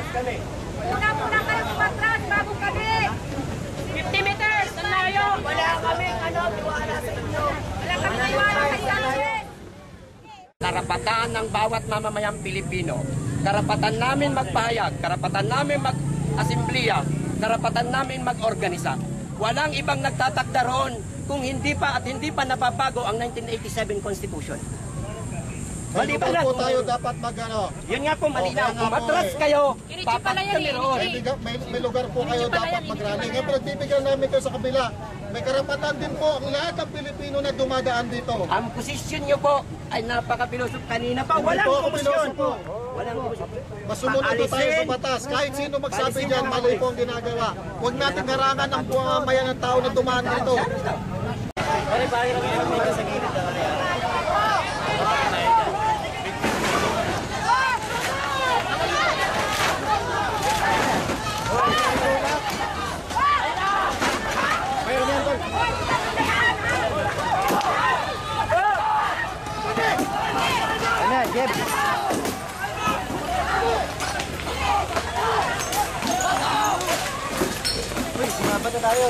Muna kayo kumatras bago kami. 50 meters, ang layo. Wala kami, tiwala sa inyo. Wala kami tiwala kay Sanchez. Karapatan ng bawat mamamayang Pilipino. Karapatan namin magpahayag, karapatan namin mag-asimbliya, karapatan namin mag-organisa. Walang ibang nagtatakda roon kung hindi pa napabago ang 1987 Constitution. Maliban lang po tayo dapat mag-ano. Yun nga po, malinaw. Kung matras kayo, papat kami roon. May lugar po kayo dapat mag-rally. Ngayon pinagbibigyan namin kayo sa kabila. May karapatan din po ang lahat ng Pilipino na dumadaan dito. Ang posisyon nyo po ay napaka-pilosof kanina pa. Walang posisyon po. Walang posisyon. Masumunod po tayo sa batas. Kahit sino magsabi dyan, mali po ang ginagawa. Huwag natin harangan ang buhamamayan ng tao na dumaan dito. Pare-pare kami mag-make sa gilid. Jeb. Uy, sumabot na tayo.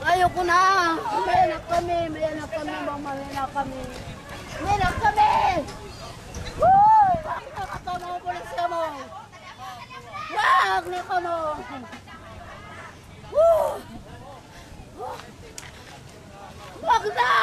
Ayoko na! Mayanak kami! Mayanak kami! Mayanak kami! Mayanak kami! Uy! Bakit nakatama ko na siya mo? Wag na ka mo! Wag na!